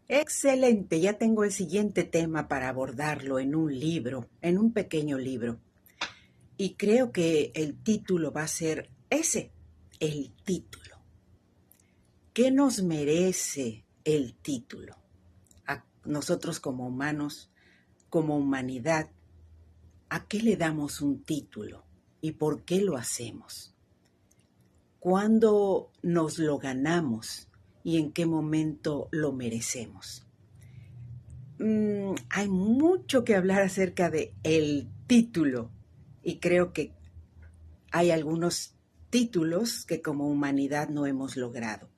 Excelente, ya tengo el siguiente tema para abordarlo en un libro, en un pequeño libro. Y creo que el título va a ser ese, el título. ¿Qué nos merece el título? A nosotros como humanos, como humanidad, ¿a qué le damos un título? ¿Y por qué lo hacemos? ¿Cuándo nos lo ganamos? ¿Y en qué momento lo merecemos? Hay mucho que hablar acerca de el título y creo que hay algunos títulos que como humanidad no hemos logrado.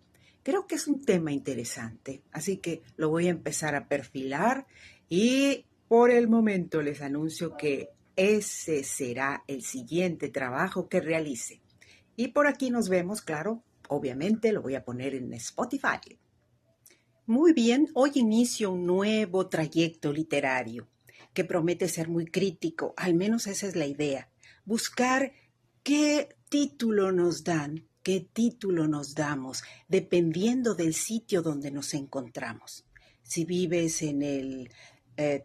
Creo que es un tema interesante, así que lo voy a empezar a perfilar y por el momento les anuncio que ese será el siguiente trabajo que realice. Y por aquí nos vemos, claro, obviamente lo voy a poner en Spotify. Muy bien, hoy inicio un nuevo trayecto literario que promete ser muy crítico, al menos esa es la idea. Buscar qué título nos dan, qué título nos damos, dependiendo del sitio donde nos encontramos. Si vives en el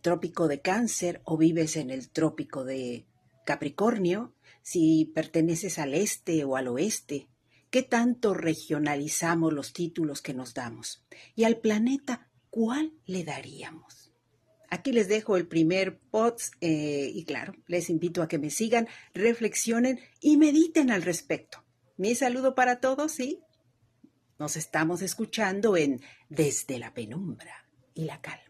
trópico de Cáncer o vives en el trópico de Capricornio, si perteneces al este o al oeste, ¿qué tanto regionalizamos los títulos que nos damos? Y al planeta, ¿cuál le daríamos? Aquí les dejo el primer post y claro, les invito a que me sigan, reflexionen y mediten al respecto. Mi saludo para todos y nos estamos escuchando en Desde la Penumbra y la Calma.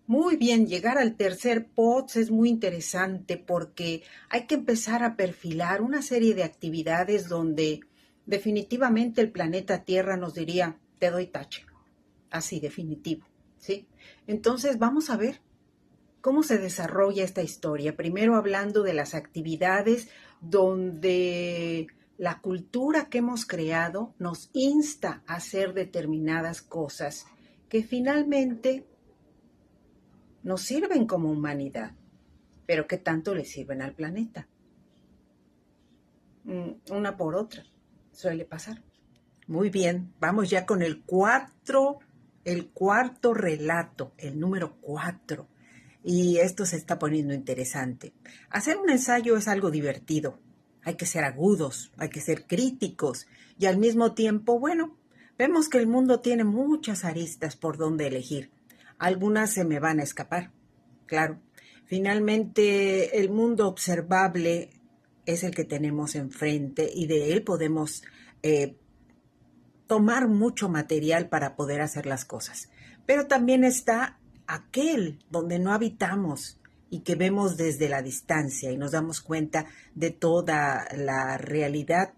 Muy bien, llegar al tercer POTS es muy interesante porque hay que empezar a perfilar una serie de actividades donde definitivamente el planeta Tierra nos diría, te doy tache, así definitivo, ¿sí? Entonces vamos a ver cómo se desarrolla esta historia. Primero hablando de las actividades donde la cultura que hemos creado nos insta a hacer determinadas cosas que finalmente nos sirven como humanidad, pero ¿qué tanto le sirven al planeta? Una por otra, suele pasar. Muy bien, vamos ya con el cuarto relato, el número 4. Y esto se está poniendo interesante. Hacer un ensayo es algo divertido. Hay que ser agudos, hay que ser críticos y al mismo tiempo, bueno, vemos que el mundo tiene muchas aristas por donde elegir. Algunas se me van a escapar, claro. Finalmente, el mundo observable es el que tenemos enfrente y de él podemos tomar mucho material para poder hacer las cosas. Pero también está aquel donde no habitamos y que vemos desde la distancia y nos damos cuenta de toda la realidad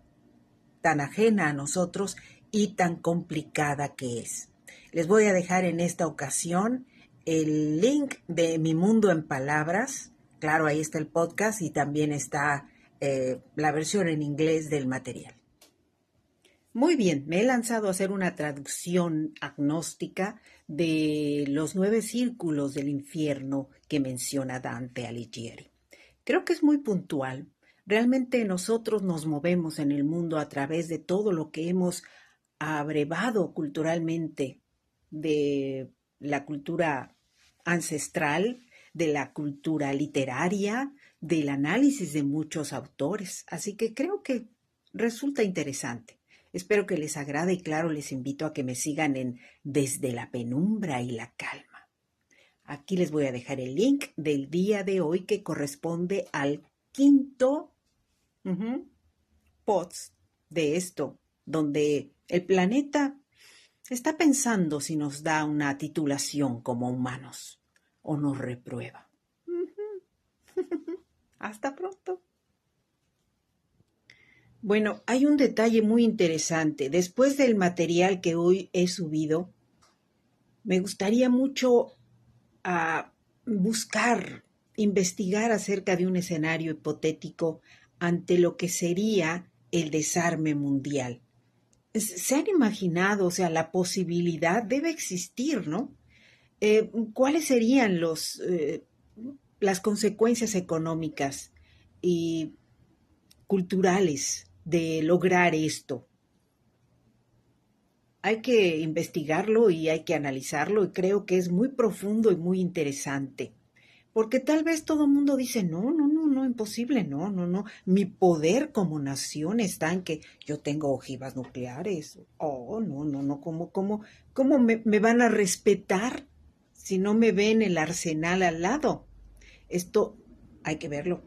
tan ajena a nosotros y tan complicada que es. Les voy a dejar en esta ocasión el link de Mi Mundo en Palabras. Claro, ahí está el podcast y también está la versión en inglés del material. Muy bien, me he lanzado a hacer una traducción agnóstica de los 9 círculos del infierno que menciona Dante Alighieri. Creo que es muy puntual. Realmente nosotros nos movemos en el mundo a través de todo lo que hemos abrevado culturalmente de la cultura ancestral, de la cultura literaria, del análisis de muchos autores. Así que creo que resulta interesante. Espero que les agrade y claro, les invito a que me sigan en Desde la Penumbra y la Calma. Aquí les voy a dejar el link del día de hoy que corresponde al quinto post de esto, donde el planeta está pensando si nos da una titulación como humanos o nos reprueba. Hasta pronto. Bueno, hay un detalle muy interesante. Después del material que hoy he subido, me gustaría mucho buscar, investigar acerca de un escenario hipotético ante lo que sería el desarme mundial. ¿Se han imaginado? O sea, la posibilidad debe existir, ¿no? ¿Cuáles serían las consecuencias económicas y culturales de lograr esto? hay que investigarlo y hay que analizarlo y creo que es muy profundo y muy interesante. Porque tal vez todo el mundo dice, no, no, no, no, imposible, no, no, no. Mi poder como nación está en que yo tengo ojivas nucleares. Oh, no, no, no, ¿cómo me van a respetar si no me ven el arsenal al lado? Esto hay que verlo.